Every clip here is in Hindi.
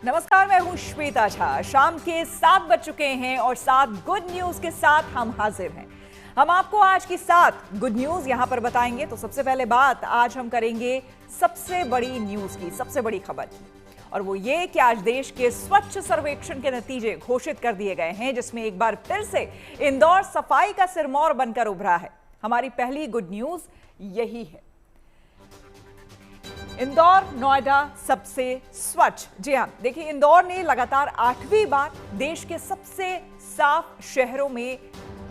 नमस्कार, मैं हूं श्वेता झा। शाम के 7 बज चुके हैं और 7 गुड न्यूज के साथ हम हाजिर हैं। हम आपको आज की 7 गुड न्यूज यहां पर बताएंगे। तो सबसे पहले बात आज हम करेंगे सबसे बड़ी न्यूज की, सबसे बड़ी खबर की, और वो ये कि आज देश के स्वच्छ सर्वेक्षण के नतीजे घोषित कर दिए गए हैं, जिसमें एक बार फिर से इंदौर सफाई का सिरमौर बनकर उभरा है। हमारी पहली गुड न्यूज यही है, इंदौर नोएडा सबसे स्वच्छ। जी हां, देखिए, इंदौर ने लगातार 8वीं बार देश के सबसे साफ शहरों में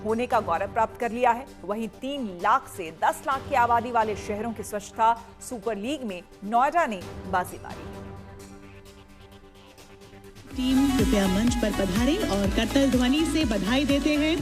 होने का गौरव प्राप्त कर लिया है। वहीं 3 लाख से 10 लाख की आबादी वाले शहरों की स्वच्छता सुपर लीग में नोएडा ने बाजी मारी है। टीम कृपया मंच पर पधारें और करतल ध्वनि से बधाई देते हैं।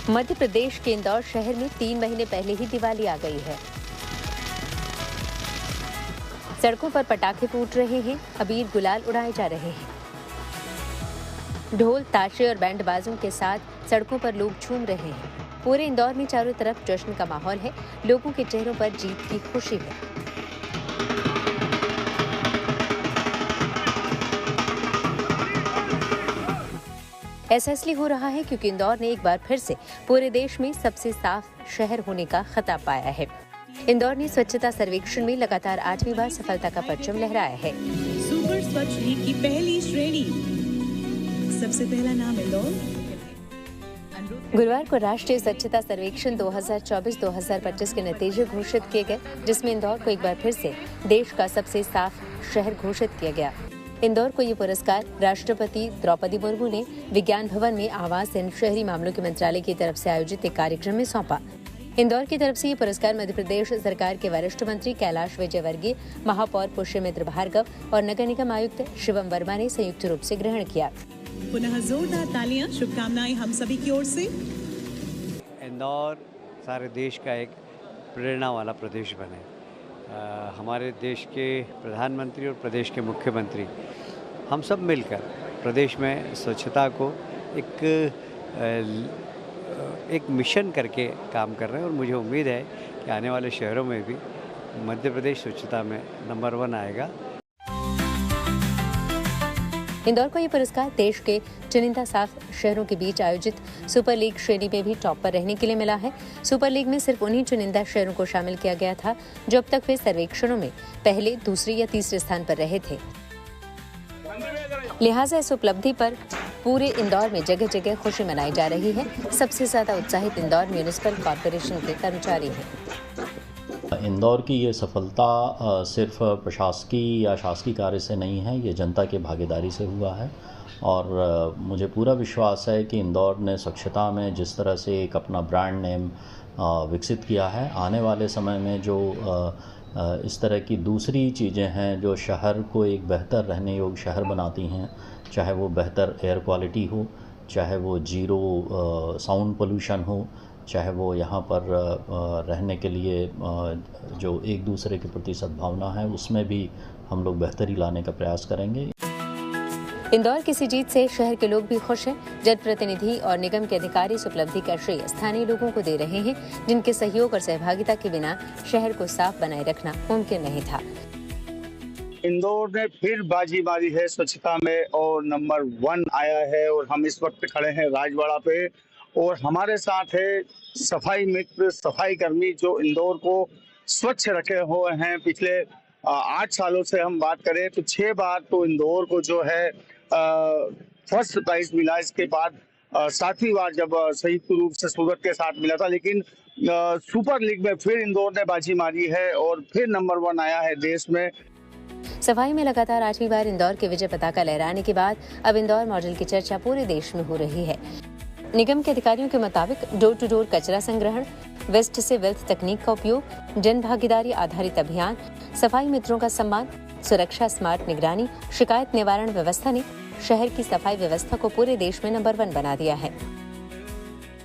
मध्य प्रदेश के इंदौर शहर में 3 महीने पहले ही दिवाली आ गई है। सड़कों पर पटाखे फूट रहे हैं, अबीर गुलाल उड़ाए जा रहे हैं। ढोल, ताशे और बैंड बाजों के साथ सड़कों पर लोग झूम रहे हैं। पूरे इंदौर में चारों तरफ जश्न का माहौल है। लोगों के चेहरों पर जीत की खुशी है। ऐसा इसलिए हो रहा है क्योंकि इंदौर ने एक बार फिर से पूरे देश में सबसे साफ शहर होने का खिताब पाया है। इंदौर ने स्वच्छता सर्वेक्षण में लगातार 8वीं बार सफलता का परचम लहराया है। सुपर स्वच्छ लीग की पहली श्रेणी, सबसे पहला नाम इंदौर। गुरुवार को राष्ट्रीय स्वच्छता सर्वेक्षण 2024-2025 के नतीजे घोषित किए गए, जिसमें इंदौर को एक बार फिर से देश का सबसे साफ शहर घोषित किया गया। इंदौर को ये पुरस्कार राष्ट्रपति द्रौपदी मुर्मू ने विज्ञान भवन में आवास एवं शहरी मामलों के मंत्रालय की तरफ से आयोजित एक कार्यक्रम में सौंपा। इंदौर की तरफ से ये पुरस्कार मध्य प्रदेश सरकार के वरिष्ठ मंत्री कैलाश विजयवर्गीय, महापौर पुष्यमित्र भार्गव और नगर निगम आयुक्त शिवम वर्मा ने संयुक्त रूप से ग्रहण किया। पुनः जोरदार तालियां, शुभकामनाएं हम सभी की ओर से। इंदौर सारे देश का एक प्रेरणा वाला प्रदेश बने। हमारे देश के प्रधानमंत्री और प्रदेश के मुख्यमंत्री हम सब मिलकर प्रदेश में स्वच्छता को एक मिशन करके काम कर रहे हैं, और मुझे उम्मीद है कि आने वाले शहरों में भी मध्य प्रदेश स्वच्छता में नंबर 1 आएगा। इंदौर को ये पुरस्कार देश के चुनिंदा साफ शहरों के बीच आयोजित सुपर लीग श्रेणी में भी टॉप पर रहने के लिए मिला है। सुपर लीग में सिर्फ उन्हीं चुनिंदा शहरों को शामिल किया गया था जो अब तक वे सर्वेक्षणों में पहले, दूसरे या तीसरे स्थान पर रहे थे। लिहाजा इस उपलब्धि पर पूरे इंदौर में जगह जगह खुशी मनाई जा रही है। सबसे ज्यादा उत्साहित इंदौर म्यूनिसिपल कॉर्पोरेशन के कर्मचारी हैं। इंदौर की ये सफलता सिर्फ प्रशासकीय या शासकीय कार्य से नहीं है, ये जनता की भागीदारी से हुआ है। और मुझे पूरा विश्वास है कि इंदौर ने स्वच्छता में जिस तरह से एक अपना ब्रांड नेम विकसित किया है, आने वाले समय में जो इस तरह की दूसरी चीज़ें हैं जो शहर को एक बेहतर रहने योग्य शहर बनाती हैं, चाहे वो बेहतर एयर क्वालिटी हो, चाहे वो जीरो साउंड पोल्यूशन हो, चाहे वो यहाँ पर रहने के लिए जो एक दूसरे के प्रति सद्भावना है, उसमें भी हम लोग बेहतरी लाने का प्रयास करेंगे। इंदौर की इसी जीत से शहर के लोग भी खुश हैं। जनप्रतिनिधि और निगम के अधिकारी इस उपलब्धि का श्रेय स्थानीय लोगों को दे रहे हैं, जिनके सहयोग और सहभागिता के बिना शहर को साफ बनाए रखना मुमकिन नहीं था। इंदौर ने फिर बाजी मारी है स्वच्छता में और नंबर 1 आया है। और हम इस वक्त खड़े हैं राजवाड़ा पे, और हमारे साथ है सफाई मित्र, सफाई कर्मी जो इंदौर को स्वच्छ रखे हुए हैं। पिछले 8 सालों से हम बात करें तो 6 बार तो इंदौर को जो है फर्स्ट प्राइज मिला। इसके बाद 7वीं बार जब संयुक्त रूप से सूरत के साथ मिला था, लेकिन सुपर लीग में फिर इंदौर ने बाजी मारी है और फिर नंबर 1 आया है देश में। सफाई में लगातार 8वीं बार इंदौर के विजय पताका लहराने के बाद अब इंदौर मॉडल की चर्चा पूरे देश में हो रही है। निगम के अधिकारियों के मुताबिक डोर टू डोर कचरा संग्रहण, वेस्ट से वेल्थ तकनीक का उपयोग, जन भागीदारी आधारित अभियान, सफाई मित्रों का सम्मान, सुरक्षा स्मार्ट निगरानी, शिकायत निवारण व्यवस्था ने शहर की सफाई व्यवस्था को पूरे देश में नंबर 1 बना दिया है।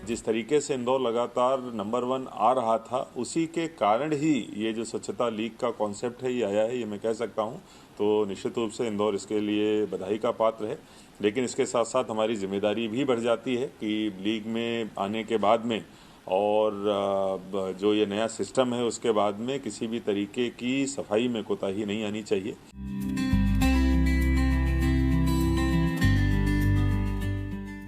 जिस तरीके से इंदौर लगातार नंबर 1 आ रहा था, उसी के कारण ही ये जो स्वच्छता लीग का कॉन्सेप्ट है ये आया है, ये मैं कह सकता हूँ। तो निश्चित रूप से इंदौर इसके लिए बधाई का पात्र है। लेकिन इसके साथ साथ हमारी जिम्मेदारी भी बढ़ जाती है कि लीग में आने के बाद में और जो ये नया सिस्टम है उसके बाद में किसी भी तरीके की सफाई में कोताही नहीं आनी चाहिए।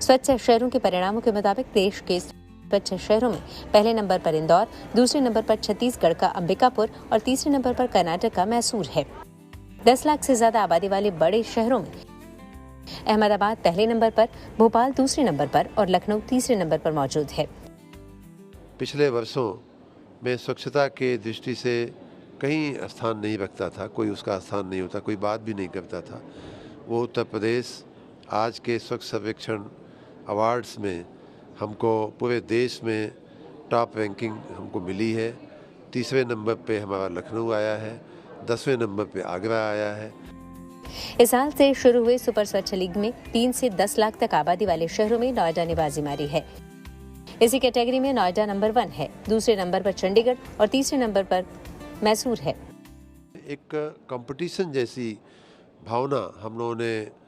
स्वच्छ शहरों के परिणामों के मुताबिक देश के स्वच्छ शहरों में पहले नंबर पर इंदौर, दूसरे नंबर पर छत्तीसगढ़ का अंबिकापुर और तीसरे नंबर पर कर्नाटक का मैसूर है। 10 लाख से ज्यादा आबादी वाले बड़े शहरों में अहमदाबाद पहले नंबर पर, भोपाल दूसरे नंबर पर और लखनऊ तीसरे नंबर पर मौजूद है। पिछले वर्षों में स्वच्छता के दृष्टि से कहीं स्थान नहीं रखता था, कोई उसका स्थान नहीं होता, कोई बात भी नहीं करता था। वो उत्तर प्रदेश आज के स्वच्छ सर्वेक्षण अवार्ड्स में हमको पूरे देश में टॉप रैंकिंग हमको मिली है। तीसरे नंबर पे हमारा लखनऊ आया है, 10वें नंबर पे आगरा आया है। इस साल से शुरू हुए सुपर स्वच्छ लीग में 3 से 10 लाख तक आबादी वाले शहरों में नोएडा ने बाजी मारी है। इसी कैटेगरी में नोएडा नंबर 1 है, दूसरे नंबर पर चंडीगढ़ और तीसरे नंबर पर मैसूर है। एक कंपटीशन जैसी भावना हम लोगों ने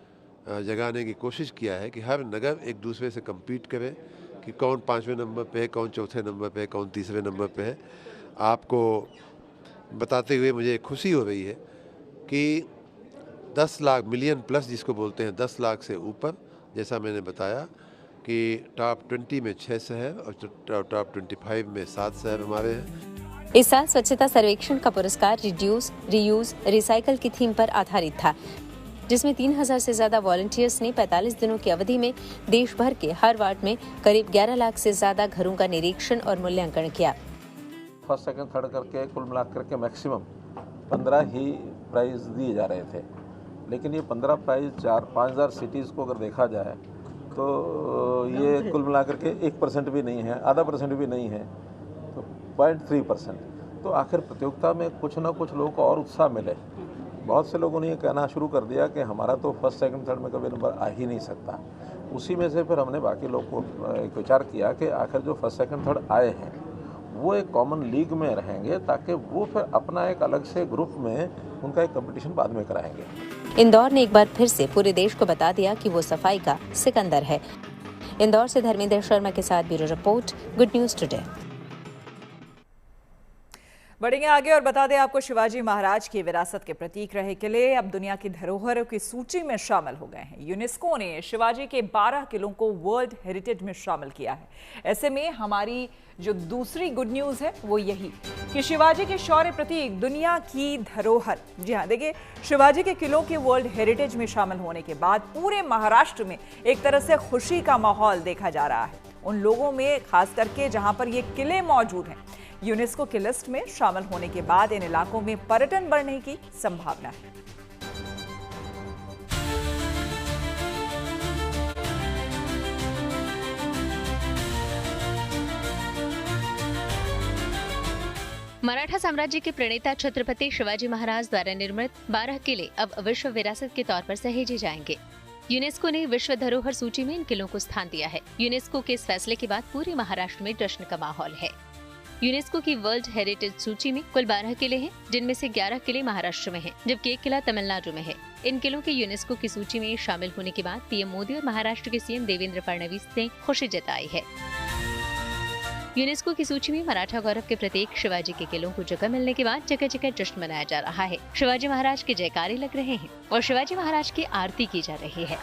जगाने की कोशिश किया है कि हर नगर एक दूसरे से compete करे कि कौन 5वें नंबर पे है, कौन चौथे नंबर पे है, कौन तीसरे नंबर पे है। आपको बताते हुए मुझे खुशी हो रही है कि 10 लाख मिलियन प्लस जिसको बोलते हैं 10 लाख से ऊपर, जैसा मैंने बताया कि टॉप 20 में 6 शहर और टॉप 25 में 7 शहर हमारे हैं। इस साल स्वच्छता सर्वेक्षण का पुरस्कार रिड्यूस, रीयूज, रिसाइकल की थीम पर आधारित था, जिसमें 3000 से ज्यादा वॉलंटियर्स ने 45 दिनों की अवधि में देश भर के हर वार्ड में करीब 11 लाख से ज्यादा घरों का निरीक्षण और मूल्यांकन किया। फर्स्ट सेकंड थर्ड करके कुल मिलाकर के मैक्सिमम 15 ही प्राइज दिए जा रहे थे, लेकिन ये 15 प्राइज 4-5,000 सिटीज़ को अगर देखा जाए तो ये कुल मिलाकर के 1% भी नहीं है, आधा % भी नहीं है, तो 0.3%। तो आखिर प्रतियोगिता में कुछ ना कुछ लोगों को और उत्साह मिले। बहुत से लोगों ने ये कहना शुरू कर दिया कि हमारा तो फर्स्ट सेकंड थर्ड में कभी नंबर आ ही नहीं सकता। उसी में से फिर हमने बाकी लोगों को एक विचार किया कि आखिर जो फर्स्ट सेकंड थर्ड आए हैं वो एक कॉमन लीग में रहेंगे, ताकि वो फिर अपना एक अलग से ग्रुप में उनका एक कंपटीशन बाद में कराएंगे। इंदौर ने एक बार फिर से पूरे देश को बता दिया कि वो सफाई का सिकंदर है। इंदौर से धर्मेंद्र शर्मा के साथ bureau report, good news today. बढ़ेंगे आगे और बता दें आपको, शिवाजी महाराज की विरासत के प्रतीक रहे किले अब दुनिया की धरोहरों की सूची में शामिल हो गए हैं। यूनेस्को ने शिवाजी के 12 किलों को वर्ल्ड हेरिटेज में शामिल किया है। ऐसे में हमारी जो दूसरी गुड न्यूज है वो यही कि शिवाजी के शौर्य प्रतीक दुनिया की धरोहर, जी हाँ देखिए, शिवाजी के किलों के वर्ल्ड हेरिटेज में शामिल होने के बाद पूरे महाराष्ट्र में एक तरह से खुशी का माहौल देखा जा रहा है। उन लोगों में खास करके जहां पर ये किले मौजूद हैं, यूनेस्को की लिस्ट में शामिल होने के बाद इन इलाकों में पर्यटन बढ़ने की संभावना है। मराठा साम्राज्य के प्रणेता छत्रपति शिवाजी महाराज द्वारा निर्मित 12 किले अब विश्व विरासत के तौर पर सहेजे जाएंगे। यूनेस्को ने विश्व धरोहर सूची में इन किलों को स्थान दिया है। यूनेस्को के इस फैसले के बाद पूरे महाराष्ट्र में जश्न का माहौल है। यूनेस्को की वर्ल्ड हेरिटेज सूची में कुल 12 किले हैं, जिनमें से 11 किले महाराष्ट्र में हैं, जबकि 1 किला तमिलनाडु में है। इन किलों के यूनेस्को की सूची में शामिल होने के बाद पीएम मोदी और महाराष्ट्र के सीएम देवेंद्र फडणवीस ने खुशी जताई है। यूनेस्को की सूची में मराठा गौरव के प्रतीक शिवाजी के किलों को जगह मिलने के बाद जगह जगह जश्न मनाया जा रहा है। शिवाजी महाराज के जयकारे लग रहे हैं और शिवाजी महाराज की आरती की जा रही है।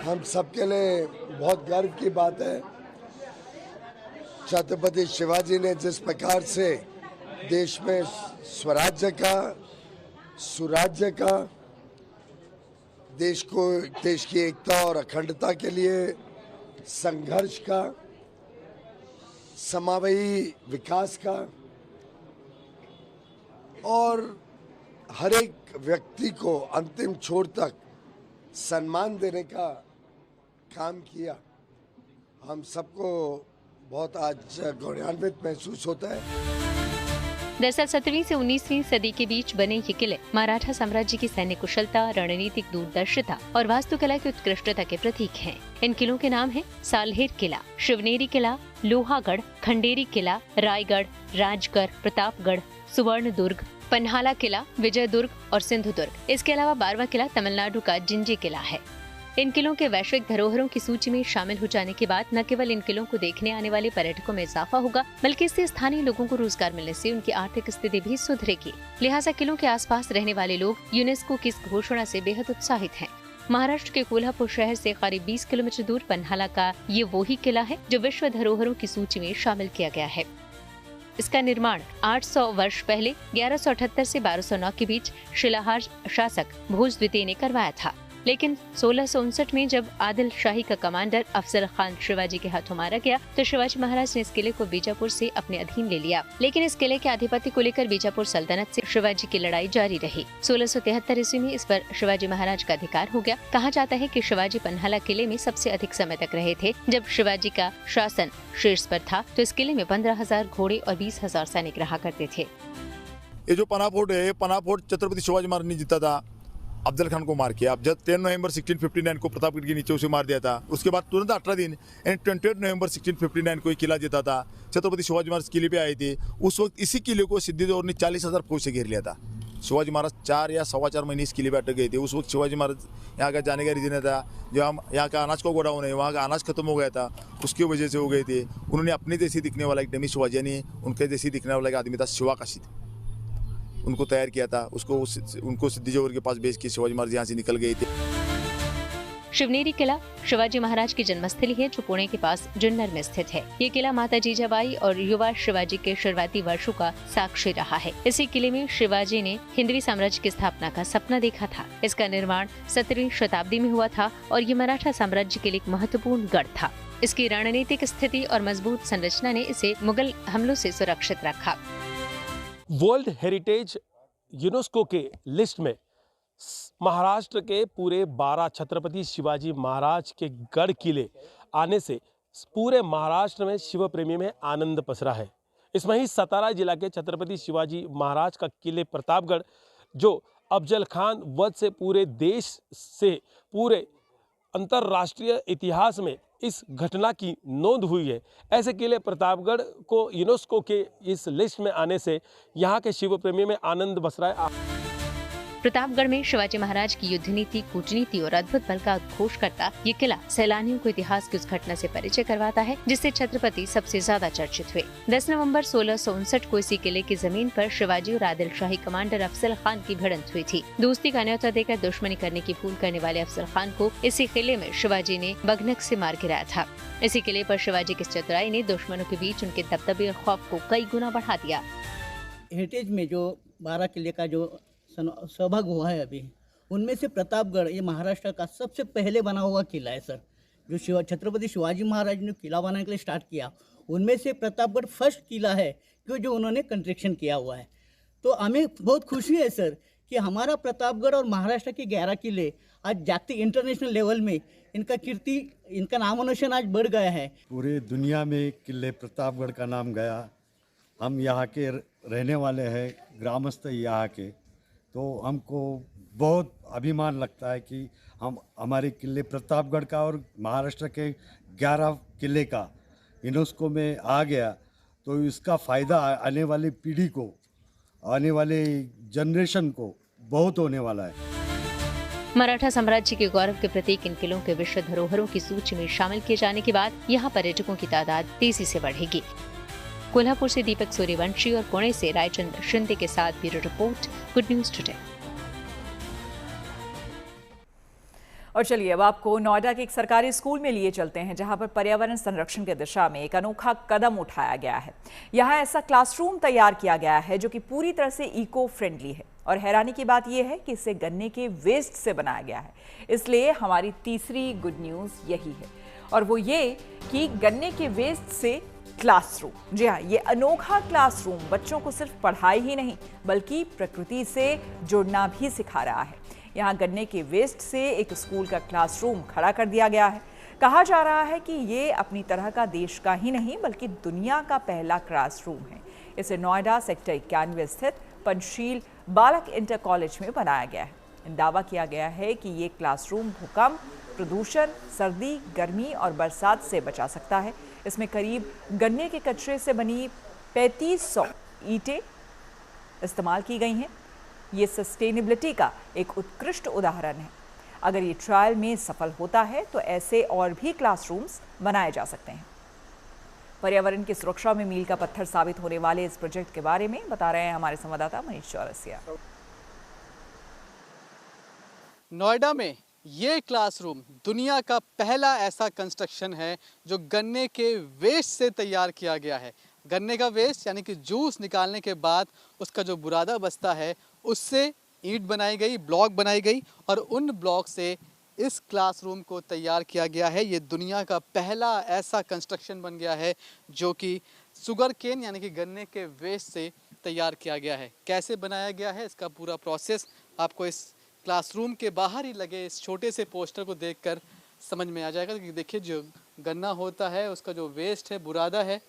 हम सबके लिए बहुत गर्व की बात है। छत्रपति शिवाजी ने जिस प्रकार से देश में स्वराज्य का, सुराज्य का, देश की एकता और अखंडता के लिए संघर्ष का, समावेशी विकास का और हर एक व्यक्ति को अंतिम छोर तक सम्मान देने का काम किया, हम सबको बहुत आज गौरवान्वित महसूस होता है। दरअसल 17वीं से 19वीं सदी के बीच बने ये किले मराठा साम्राज्य की सैन्य कुशलता, रणनीतिक दूरदर्शिता और वास्तुकला की उत्कृष्टता के प्रतीक हैं। इन किलों के नाम हैं सालहेर किला, शिवनेरी किला, लोहागढ़, खंडेरी किला, रायगढ़, राजगढ़, प्रतापगढ़, सुवर्ण दुर्ग, पन्हाला किला, विजय दुर्ग और सिंधु दुर्ग। इसके अलावा 12वां किला तमिलनाडु का जिंजी किला है। इन किलों के वैश्विक धरोहरों की सूची में शामिल हो जाने के बाद न केवल इन किलों को देखने आने वाले पर्यटकों में इजाफा होगा, बल्कि इससे स्थानीय लोगों को रोजगार मिलने से उनकी आर्थिक स्थिति भी सुधरेगी। लिहाजा किलों के आसपास रहने वाले लोग यूनेस्को की इस घोषणा से बेहद उत्साहित हैं। महाराष्ट्र के कोल्हापुर शहर से करीब 20 किलोमीटर दूर पन्हाला का ये वही किला है जो विश्व धरोहरों की सूची में शामिल किया गया है। इसका निर्माण 800 वर्ष पहले 1178 से 1209 के बीच शिलाहार शासक भोज द्वितीय ने करवाया था, लेकिन 1659 में जब आदिल शाही का कमांडर अफजल खान शिवाजी के हाथों मारा गया तो शिवाजी महाराज ने इस किले को बीजापुर से अपने अधीन ले लिया। लेकिन इस किले के आधिपत्य को लेकर बीजापुर सल्तनत से शिवाजी की लड़ाई जारी रही। 1673 ईस्वी में इस पर शिवाजी महाराज का अधिकार हो गया। कहा जाता है कि शिवाजी पन्हाला किले में सबसे अधिक समय तक रहे थे। जब शिवाजी का शासन शीर्ष पर था तो इस किले में 15,000 घोड़े और 20,000 सैनिक रहा करते थे। ये जो पन्हा फोर्ट है, पन्हा फोर्ट छत्रपति शिवाजी महाराज ने जीता था, अफजल खान को मार के। अब जब 10 नवंबर 1659 को प्रतापगढ़ के नीचे उसे मार दिया था। उसके बाद तुरंत 18 दिन यानी 28 नवंबर 1659 को किला जीता था। छत्रपति शिवाजी महाराज किले पे आए थे। उस वक्त इसी किले को सिद्धिदेव ने 40,000 फौज से घेर लिया था। शिवाजी महाराज 4 या 4.25 महीने इस किले पे अटक गए थे। उस वक्त शिवाजी महाराज यहाँ का जाने का रीजन था, जो हम यहाँ का अनाज का गोडाउन है, वहाँ का अनाज खत्म हो गया था, उसकी वजह से हो गए थे। उन्होंने अपने जैसे दिखने वाला एक डमी शिवाजी यानी उनके जैसे दिखने वाला एक आदमी था शिवाकाशी, उनको तैयार किया था। उनको सिद्धिदेव के पास भेज के शिवाजी महाराज यहाँ से निकल गए थे। शिवनेरी किला शिवाजी महाराज की जन्मस्थली है, जो पुणे के पास जुन्नर में स्थित है। ये किला माता जीजाबाई और युवा शिवाजी के शुरुआती वर्षों का साक्षी रहा है। इसी किले में शिवाजी ने हिंदवी साम्राज्य की स्थापना का सपना देखा था। इसका निर्माण 17वीं शताब्दी में हुआ था और ये मराठा साम्राज्य के लिए एक महत्वपूर्ण गढ़ था। इसकी रणनीतिक स्थिति और मजबूत संरचना ने इसे मुगल हमलों से सुरक्षित रखा। वर्ल्ड हेरिटेज यूनेस्को के लिस्ट में महाराष्ट्र के पूरे 12 छत्रपति शिवाजी महाराज के गढ़ किले आने से पूरे महाराष्ट्र में शिव प्रेमी में आनंद पसरा है। इसमें ही सतारा जिला के छत्रपति शिवाजी महाराज का किले प्रतापगढ़, जो अफजल खान वध से पूरे देश से पूरे अंतर्राष्ट्रीय इतिहास में इस घटना की नोंद हुई है। ऐसे किले प्रतापगढ़ को यूनेस्को के इस लिस्ट में आने से यहाँ के शिव प्रेमी में आनंद बस रहा है। प्रतापगढ़ में शिवाजी महाराज की युद्ध नीति, कूटनीति और अद्भुत बल का उद्घोष करता ये किला सैलानियों को इतिहास की उस घटना से परिचय करवाता है जिससे छत्रपति सबसे ज्यादा चर्चित हुए। 10 नवंबर 1659 को इसी किले की जमीन पर शिवाजी और आदिल शाही कमांडर अफजल खान की भिड़ंत हुई थी। दोस्ती का न्योता देकर दुश्मनी करने की भूल करने वाले अफजल खान को इसी किले में शिवाजी ने बगनक से मार गिराया था। इसी किले पर शिवाजी की चतुराई ने दुश्मनों के बीच उनके दबदबे और खौफ को कई गुना बढ़ा दिया। हेरिटेज में जो 12 किले का जो सौभाग्य हुआ है अभी, उनमें से प्रतापगढ़ ये महाराष्ट्र का सबसे पहले बना हुआ किला है सर। जो छत्रपति शिवाजी महाराज ने किला बनाने के लिए स्टार्ट किया, उनमें से प्रतापगढ़ फर्स्ट किला है जो उन्होंने कंस्ट्रक्शन किया हुआ है। तो हमें बहुत खुशी है सर कि हमारा प्रतापगढ़ और महाराष्ट्र के 11 किले आज जागतिक इंटरनेशनल लेवल में इनका कीर्ति, इनका नामोनिशान आज बढ़ गया है। पूरे दुनिया में किले प्रतापगढ़ का नाम गया। हम यहाँ के रहने वाले हैं, ग्रामस्थ यहाँ के, तो हमको बहुत अभिमान लगता है कि हम हमारे किले प्रतापगढ़ का और महाराष्ट्र के 11 किले का यूनेस्को में आ गया, तो इसका फ़ायदा आने वाली पीढ़ी को, आने वाले जनरेशन को बहुत होने वाला है। मराठा साम्राज्य के गौरव के प्रतीक इन किलों के विश्व धरोहरों की सूची में शामिल किए जाने के बाद यहाँ पर्यटकों की तादाद तेजी से बढ़ेगी। कोल्हापुर से दीपक सूर्यवंशी और पुणे से रायचंद्र शिंदे के साथ bureau report, good news today. और चलिए अब आपको नोएडा के एक सरकारी स्कूल में लिए चलते हैं, जहां पर पर्यावरण संरक्षण की दिशा में एक अनोखा कदम उठाया गया है। यहां ऐसा क्लासरूम तैयार किया गया है जो कि पूरी तरह से इको फ्रेंडली है। और हैरानी की बात यह है कि इसे गन्ने के वेस्ट से बनाया गया है। इसलिए हमारी तीसरी गुड न्यूज़ यही है, और वो ये कि गन्ने के वेस्ट से क्लासरूम। जी हाँ, ये अनोखा क्लासरूम बच्चों को सिर्फ पढ़ाई ही नहीं बल्कि प्रकृति से जुड़ना भी सिखा रहा है। यहाँ गन्ने के वेस्ट से एक स्कूल का क्लासरूम खड़ा कर दिया गया है। कहा जा रहा है कि ये अपनी तरह का देश का ही नहीं बल्कि दुनिया का पहला क्लासरूम है। इसे नोएडा सेक्टर 91 स्थित पंचशील बालक इंटर कॉलेज में बनाया गया है। दावा किया गया है कि ये क्लासरूम भूकंप, प्रदूषण, सर्दी, गर्मी और बरसात से बचा सकता है। इसमें करीब गन्ने के कचरे से बनी 3500 ईंटें इस्तेमाल की गई हैं। ये सस्टेनेबिलिटी का एक उत्कृष्ट उदाहरण है। अगर ये ट्रायल में सफल होता है तो ऐसे और भी क्लासरूम्स बनाए जा सकते हैं। पर्यावरण की सुरक्षा में मील का पत्थर साबित होने वाले इस प्रोजेक्ट के बारे में बता रहे हैं हमारे संवाददाता मनीष चौरसिया। नोएडा में ये क्लासरूम दुनिया का पहला ऐसा कंस्ट्रक्शन है जो गन्ने के वेस्ट से तैयार किया गया है। गन्ने का वेस्ट यानी कि जूस निकालने के बाद उसका जो बुरादा बचता है उससे ईंट बनाई गई, ब्लॉक बनाई गई और उन ब्लॉक से इस क्लासरूम को तैयार किया गया है। ये दुनिया का पहला ऐसा कंस्ट्रक्शन बन गया है जो कि शुगर केन यानी कि गन्ने के वेस्ट से तैयार किया गया है। कैसे बनाया गया है इसका पूरा प्रोसेस आपको इस क्लासरूम के बाहर ही लगे इस छोटे से पोस्टर को देखकर समझ में आ जाएगा। कि देखिए जो गन्ना होता है उसका जो वेस्ट है, बुरादा है,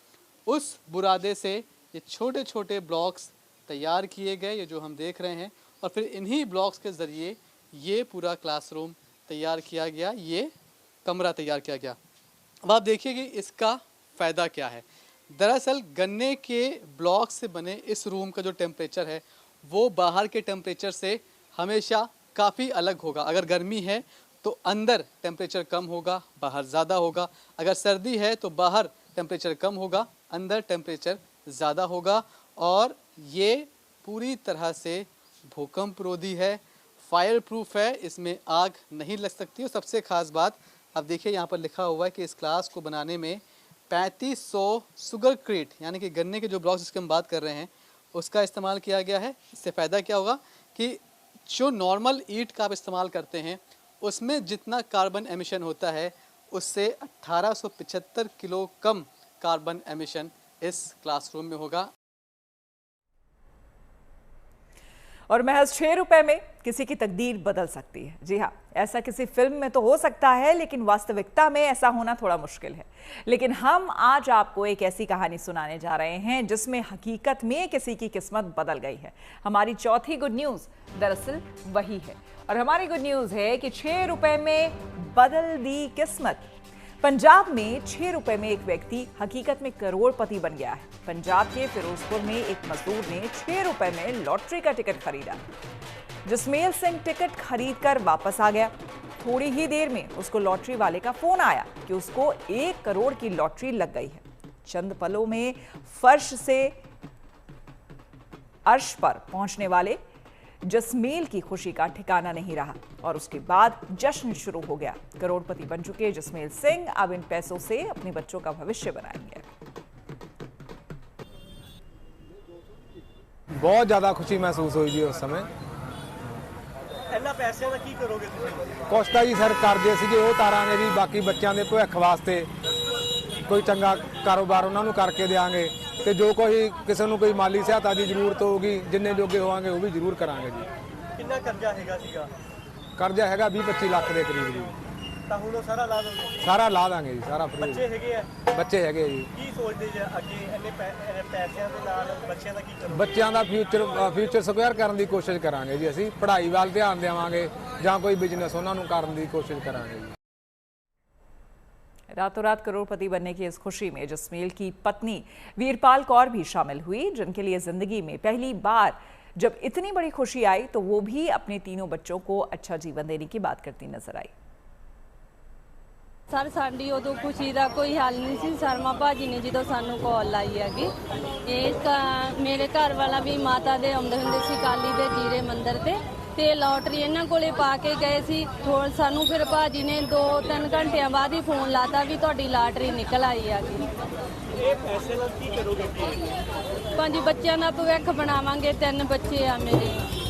उस बुरादे से ये छोटे छोटे ब्लॉक्स तैयार किए गए, ये जो हम देख रहे हैं, और फिर इन्हीं ब्लॉक्स के ज़रिए ये पूरा क्लासरूम तैयार किया गया, ये कमरा तैयार किया गया। अब आप देखिए कि इसका फ़ायदा क्या है। दरअसल गन्ने के ब्लॉक से बने इस रूम का जो टेम्परेचर है वो बाहर के टेम्परेचर से हमेशा काफ़ी अलग होगा। अगर गर्मी है तो अंदर टेम्परेचर कम होगा, बाहर ज़्यादा होगा। अगर सर्दी है तो बाहर टेम्परेचर कम होगा, अंदर टेम्परेचर ज़्यादा होगा। और ये पूरी तरह से भूकंप रोधी है, फायर प्रूफ है, इसमें आग नहीं लग सकती। और सबसे ख़ास बात अब देखिए यहाँ पर लिखा हुआ है कि इस क्लास को बनाने में 3500 शुगर क्रेट यानी कि गन्ने के जो ब्लॉक्स जिसकी हम बात कर रहे हैं उसका इस्तेमाल किया गया है। इससे फ़ायदा क्या होगा कि जो नॉर्मल ईंट का आप इस्तेमाल करते हैं उसमें जितना कार्बन एमिशन होता है उससे 1875 किलो कम कार्बन एमिशन इस क्लासरूम में होगा। और महज 6 रुपए में किसी की तकदीर बदल सकती है। जी हाँ, ऐसा किसी फिल्म में तो हो सकता है लेकिन वास्तविकता में ऐसा होना थोड़ा मुश्किल है। लेकिन हम आज आपको एक ऐसी कहानी सुनाने जा रहे हैं जिसमें हकीकत में किसी की किस्मत बदल गई है। हमारी चौथी गुड न्यूज़ दरअसल वही है और हमारी गुड न्यूज़ है कि 6 रुपए में बदल दी किस्मत। पंजाब में 6 रुपए में एक व्यक्ति हकीकत में करोड़पति बन गया है। पंजाब के फिरोजपुर में एक मजदूर ने 6 रुपए में लॉटरी का टिकट खरीदा। जसमेल सिंह टिकट खरीदकर वापस आ गया। थोड़ी ही देर में उसको लॉटरी वाले का फोन आया कि उसको 1 करोड़ की लॉटरी लग गई है। चंद पलों में फर्श से अर्श पर पहुंचने वाले जसमेल की खुशी का ठिकाना नहीं रहा और उसके बाद जश्न शुरू हो गया। करोड़पति बन चुके जसमेल सिंह अब इन पैसों से अपने बच्चों का भविष्य बनाएंगे। बहुत ज्यादा खुशी महसूस हुई उस समय। ਇਹਨਾਂ ਪੈਸਿਆਂ ਦਾ ਕੀ ਕਰੋਗੇ ਤੁਸੀਂ? ਕੁਛ ਤਾਂ ਜੀ ਸਰ ਕਰਦੇ ਸੀਗੇ ਉਹ ਤਾਰਾਂਗੇ ਜੀ, ਬਾਕੀ ਬੱਚਿਆਂ ਦੇ ਭਵਿੱਖ ਵਾਸਤੇ ਕੋਈ ਚੰਗਾ ਕਾਰੋਬਾਰ ਉਹਨਾਂ ਨੂੰ ਕਰਕੇ ਦੇਵਾਂਗੇ ਤੇ ਜੋ ਕੋਈ ਕਿਸੇ ਨੂੰ ਕੋਈ ਮਾਲੀ ਸਹਾਇਤਾ ਦੀ ਜ਼ਰੂਰਤ ਹੋਊਗੀ ਜਿੰਨੇ ਜੋਗੇ ਹੋਵਾਂਗੇ ਉਹ ਵੀ ਜ਼ਰੂਰ ਕਰਾਂਗੇ ਜੀ। ਕਿੰਨਾ ਕਰਜ਼ਾ ਹੈਗਾ ਸੀਗਾ? ਕਰਜ਼ਾ ਹੈਗਾ 20-25 ਲੱਖ ਦੇ ਕਰੀਬ ਜੀ। ਤਾਂ ਹੁਣ ਉਹ ਸਾਰਾ ਲਾ ਦੋਗੇ? ਸਾਰਾ ਲਾ ਦਾਂਗੇ ਜੀ, ਸਾਰਾ ਫ੍ਰੀ। ਬੱਚੇ ਹੈਗੇ ਆ? ਬੱਚੇ ਹੈਗੇ ਜੀ। ਕੀ ਸੋਚਦੇ ਜੀ ਅੱਗੇ ਇੰਨੇ ਪੈਸਿਆਂ ਦੇ ਨਾਲ ਬੱਚਿਆਂ ਦਾ ਕੀ ਕਰੋਗੇ? ਬੱਚਿਆਂ ਦਾ ਫਿਊਚਰ ਸਕੁਅਰ ਕਰਨ ਦੀ ਕੋਸ਼ਿਸ਼ ਕਰਾਂਗੇ ਜੀ। ਅਸੀਂ ਪੜ੍ਹਾਈ ਵੱਲ ਧਿਆਨ ਦੇਵਾਂਗੇ ਜਾਂ ਕੋਈ ਬਿਜ਼ਨਸ ਉਹਨਾਂ ਨੂੰ ਕਰਨ ਦੀ ਕੋਸ਼ਿਸ਼ ਕਰਾਂਗੇ ਜੀ। रातों रात करोड़पति बनने की इस खुशी में जसमेल की पत्नी वीरपाल कौर भी शामिल हुई, जिनके लिए जिंदगी में पहली बार जब इतनी बड़ी खुशी आई तो वो भी अपने तीनों बच्चों को अच्छा जीवन देने की बात करती नजर आई। सर साडी उदों खुशी का कोई हल नहीं सी। शर्मा भाजी ने जो सानू कॉल लाई हैगी, मेरे घर वाला भी माता दे आउंदे हुंदे सी काली दे जीरे मंदिर ते लॉटरी इन्हां कोले पा के गए सी। सानू फिर भाजी ने 2-3 घंटियां बाद ही फोन लाता भी तुहाडी लॉटरी निकल आई हैगी। ਇਹ ਪੈਸੇ ਨਾਲ ਕੀ ਕਰੋਗੇ? पंज बच्चों का भविख बनावांगे। 3 बच्चे आ मेरे।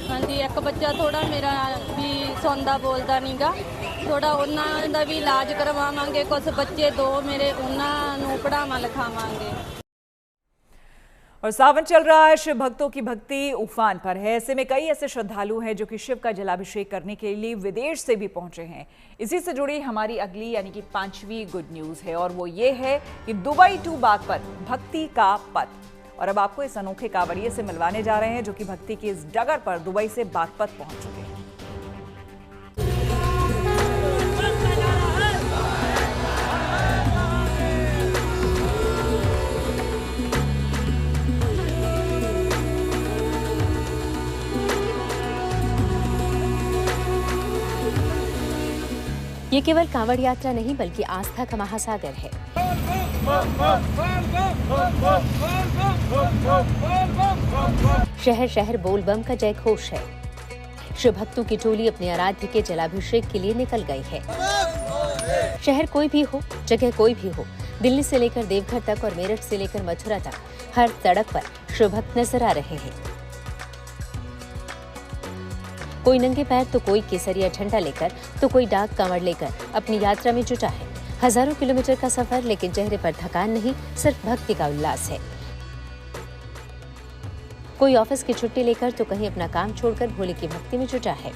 हाँ जी, एक बच्चा थोड़ा मेरा भी सौंदा बोलता नहीं गा, थोड़ा उन्होंने का भी इलाज करवावांगे। कुछ बच्चे 2 मेरे उन्होंने पढ़ावा लिखावांगे। और सावन चल रहा है, शिव भक्तों की भक्ति उफान पर है। ऐसे में कई ऐसे श्रद्धालु हैं जो कि शिव का जलाभिषेक करने के लिए विदेश से भी पहुंचे हैं। इसी से जुड़ी हमारी अगली यानी कि 5वीं गुड न्यूज़ है और वो ये है कि दुबई टू बागपत भक्ति का पथ। और अब आपको इस अनोखे कांवड़िए से मिलवाने जा रहे हैं जो कि भक्ति की इस डगर पर दुबई से बागपत पहुंच चुके हैं। ये केवल कांवड़ यात्रा नहीं बल्कि आस्था का महासागर है। शहर शहर बोलबम का जय घोष है। शिव भक्तों की टोली अपने आराध्य के जलाभिषेक के लिए निकल गई है। शहर कोई भी हो, जगह कोई भी हो, दिल्ली से लेकर देवघर तक और मेरठ से लेकर मथुरा तक हर सड़क पर शिव भक्त नजर आ रहे हैं। कोई नंगे पैर तो कोई केसरिया झंडा लेकर तो कोई डाक कांवड़ लेकर अपनी यात्रा में जुटा है। हजारों किलोमीटर का सफर, लेकिन चेहरे पर थकान नहीं, सिर्फ भक्ति का उल्लास है। कोई ऑफिस की छुट्टी लेकर तो कहीं अपना काम छोड़कर भोले की भक्ति में जुटा है।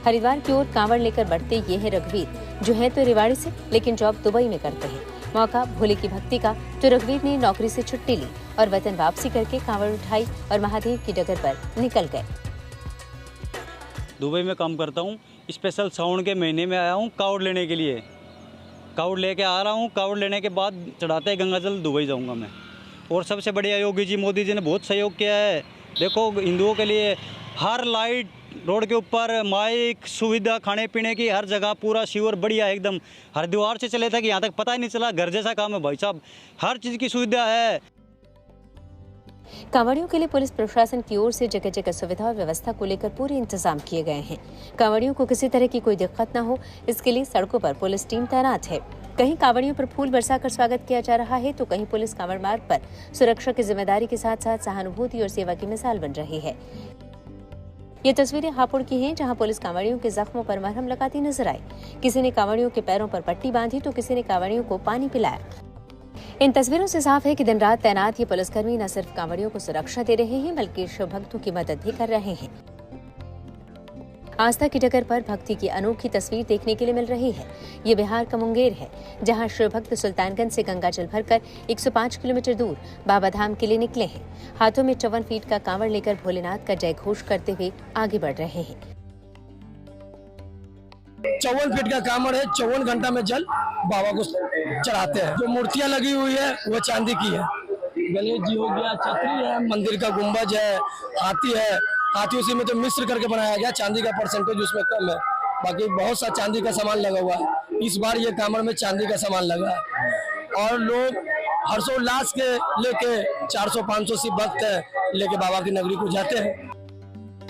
हरिद्वार की ओर कांवड़ लेकर बढ़ते ये है रघुवीर, जो है तो रेवाड़ी से लेकिन जॉब दुबई में करते हैं। मौका भोले की भक्ति का, तो रघुवीर ने नौकरी से छुट्टी ली और वतन वापसी करके कांवड़ उठाई और महादेव की डगर पर निकल गए। दुबई में काम करता हूँ। स्पेशल सावन के महीने में आया हूँ कावड़ लेने के लिए। कावड़ लेके आ रहा हूँ। कावड़ लेने के बाद चढ़ाते गंगाजल दुबई जाऊँगा मैं। और सबसे बढ़िया योगी जी, मोदी जी ने बहुत सहयोग किया है। देखो, हिंदुओं के लिए हर लाइट, रोड के ऊपर माइक, सुविधा खाने पीने की हर जगह, पूरा शिविर बढ़िया एकदम। हरिद्वार से चले थे कि यहाँ तक पता ही नहीं चला। घर जैसा काम है भाई साहब, हर चीज़ की सुविधा है। कांवड़ियों के लिए पुलिस प्रशासन की ओर से जगह जगह सुविधा और व्यवस्था को लेकर पूरे इंतजाम किए गए हैं। कांवड़ियों को किसी तरह की कोई दिक्कत न हो, इसके लिए सड़कों पर पुलिस टीम तैनात है। कहीं कांवड़ियों पर फूल बरसाकर स्वागत किया जा रहा है तो कहीं पुलिस कांवड़ मार्ग पर सुरक्षा की जिम्मेदारी के साथ साथ सहानुभूति और सेवा की मिसाल बन रही है। ये तस्वीरें हापुड़ की हैं, जहां पुलिस कांवड़ियों के जख्मों पर मरहम लगाती नजर आई। किसी ने कांवड़ियों के पैरों पर पट्टी बांधी तो किसी ने कांवड़ियों को पानी पिलाया। इन तस्वीरों से साफ है कि दिन रात तैनात ये पुलिसकर्मी न सिर्फ कांवड़ियों को सुरक्षा दे रहे हैं बल्कि शिव भक्तों की मदद भी कर रहे हैं। आस्था की डगर पर भक्ति की अनोखी तस्वीर देखने के लिए मिल रही है। ये बिहार का मुंगेर है, जहां शिव भक्त सुल्तानगंज से गंगाजल भरकर 105 किलोमीटर दूर बाबा धाम के लिए निकले हैं। हाथों में 54 फीट का कांवड़ लेकर भोलेनाथ का जय घोष करते हुए आगे बढ़ रहे हैं। 54 फीट का कांवड़ है। 54 घंटा में जल बाबा को चढ़ाते हैं। जो मूर्तियां लगी हुई है वो चांदी की है। गणेश जी हो गया, छतरी है, मंदिर का गुंबज है, हाथी है। हाथी उसी में तो मिश्र करके बनाया गया, चांदी का परसेंटेज उसमें कम है। बाकी बहुत सा चांदी का सामान लगा हुआ है। इस बार ये कांवड़ में चांदी का सामान लगा है और लोग हर्षोल्लास के लेके 400-500 सी भक्त लेके बाबा की नगरी को जाते हैं।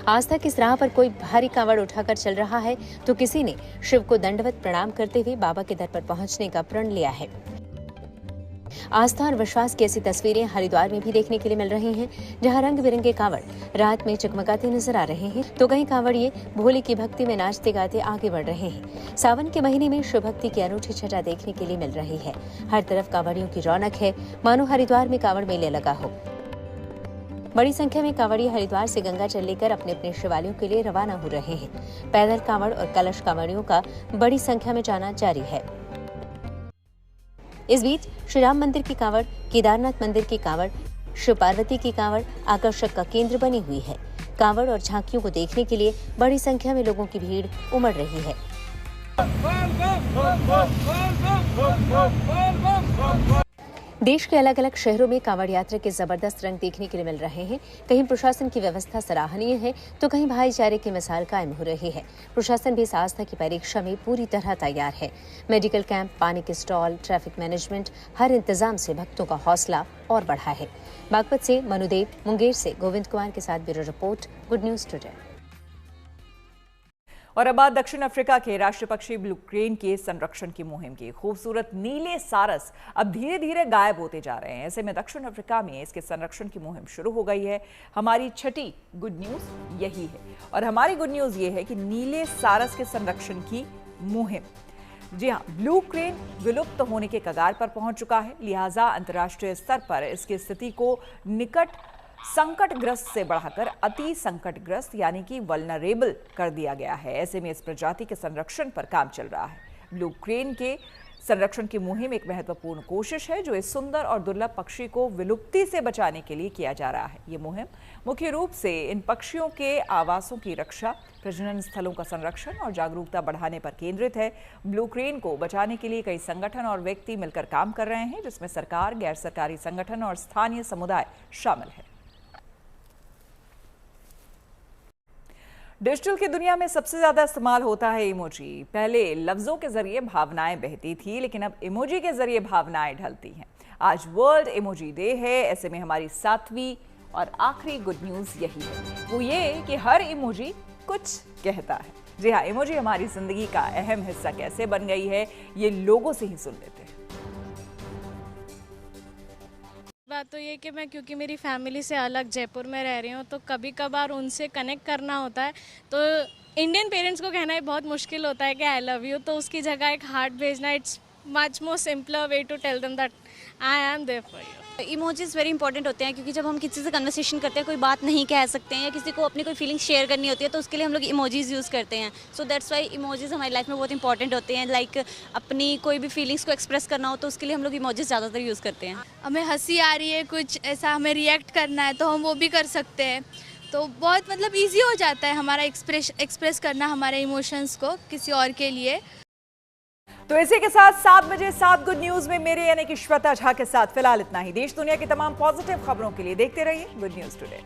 आस्था की इस राह पर कोई भारी कांवड़ उठाकर चल रहा है तो किसी ने शिव को दंडवत प्रणाम करते हुए बाबा के दर पर पहुंचने का प्रण लिया है। आस्था और विश्वास की ऐसी तस्वीरें हरिद्वार में भी देखने के लिए मिल रही हैं, जहां रंग बिरंगे कांवड़ रात में चकमकाते नजर आ रहे हैं तो कहीं कांवड़िए भोले की भक्ति में नाचते गाते आगे बढ़ रहे हैं। सावन के महीने में शिव भक्ति की अनूठी छटा देखने के लिए मिल रही है। हर तरफ कांवड़ियों की रौनक है, मानो हरिद्वार में कांवड़ मेले लगा हो। बड़ी संख्या में कांवड़िए हरिद्वार से गंगाजल लेकर अपने अपने शिवालयों के लिए रवाना हो रहे हैं। पैदल कांवड़ और कलश कांवड़ियों का बड़ी संख्या में जाना जारी है। इस बीच श्री राम मंदिर की कांवड़, केदारनाथ मंदिर की कांवड़, शिव पार्वती की कांवड़ आकर्षक का केंद्र बनी हुई है। कांवड़ और झांकियों को देखने के लिए बड़ी संख्या में लोगों की भीड़ उमड़ रही है। देश के अलग अलग शहरों में कांवड़ यात्रा के जबरदस्त रंग देखने के लिए मिल रहे हैं। कहीं प्रशासन की व्यवस्था सराहनीय है तो कहीं भाईचारे की मिसाल कायम हो रही है। प्रशासन भी इस आस्था की परीक्षा में पूरी तरह तैयार है। मेडिकल कैंप, पानी के स्टॉल, ट्रैफिक मैनेजमेंट, हर इंतजाम से भक्तों का हौसला और बढ़ा है। बागपत से मनुदेव, मुंगेर से गोविंद कुमार के साथ bureau report, good news today. और अब बात दक्षिण अफ्रीका के राष्ट्रीय पक्षी ब्लू क्रेन के संरक्षण की मुहिम की। खूबसूरत नीले सारस अब धीरे धीरे गायब होते जा रहे हैं। ऐसे में दक्षिण अफ्रीका में इसके संरक्षण की मुहिम शुरू हो गई है। हमारी छठी गुड न्यूज यही है और हमारी गुड न्यूज ये है कि नीले सारस के संरक्षण की मुहिम, जी हाँ, ब्लू क्रेन विलुप्त होने के कगार पर पहुंच चुका है। लिहाजा अंतर्राष्ट्रीय स्तर पर इसकी स्थिति को निकट संकटग्रस्त से बढ़ाकर अति संकटग्रस्त यानी कि वल्नरेबल कर दिया गया है। ऐसे में इस प्रजाति के संरक्षण पर काम चल रहा है। ब्लू क्रेन के संरक्षण की मुहिम एक महत्वपूर्ण कोशिश है जो इस सुंदर और दुर्लभ पक्षी को विलुप्ति से बचाने के लिए किया जा रहा है। ये मुहिम मुख्य रूप से इन पक्षियों के आवासों की रक्षा, प्रजनन स्थलों का संरक्षण और जागरूकता बढ़ाने पर केंद्रित है। ब्लू क्रेन को बचाने के लिए कई संगठन और व्यक्ति मिलकर काम कर रहे हैं, जिसमें सरकार, गैर सरकारी संगठन और स्थानीय समुदाय शामिल है। डिजिटल की दुनिया में सबसे ज्यादा इस्तेमाल होता है इमोजी। पहले लफ्जों के जरिए भावनाएं बहती थी, लेकिन अब इमोजी के जरिए भावनाएं ढलती हैं। आज वर्ल्ड इमोजी डे है। ऐसे में हमारी 7वीं और आखिरी गुड न्यूज यही है, वो ये कि हर इमोजी कुछ कहता है। जी हाँ, इमोजी हमारी जिंदगी का अहम हिस्सा कैसे बन गई है, ये लोगों से ही सुन लेते हैं। बात तो ये कि मैं क्योंकि मेरी फैमिली से अलग जयपुर में रह रही हूँ, तो कभी कभार उनसे कनेक्ट करना होता है। तो इंडियन पेरेंट्स को कहना ही बहुत मुश्किल होता है कि आई लव यू, तो उसकी जगह एक हार्ट भेजना, it's much more simpler way to tell them that I am there for you. Emojis very important होते हैं, क्योंकि जब हम किसी से कन्वर्सेशन करते हैं, कोई बात नहीं कह सकते हैं या किसी को अपनी कोई फीलिंग शेयर करनी होती है, तो उसके लिए हम लोग इमोजीज यूज़ करते हैं। सो दैट्स वाई इमोजीज हमारी लाइफ में बहुत इंपॉर्टेंट होते हैं। लाइक अपनी कोई भी फीलिंग्स को एक्सप्रेस करना हो तो उसके लिए हम लोग इमोजीज ज़्यादातर यूज़ करते हैं। हमें हंसी आ रही है, कुछ ऐसा हमें रिएक्ट करना है तो हम वो भी कर सकते हैं। तो बहुत मतलब ईजी हो जाता है हमारा एक्सप्रेस करना हमारे इमोशंस को किसी और के लिए। तो इसी के साथ 7 बजे 7 गुड न्यूज में मेरे यानी कि श्वेता झा के साथ फिलहाल इतना ही। देश दुनिया की तमाम पॉजिटिव खबरों के लिए देखते रहिए गुड न्यूज टुडे।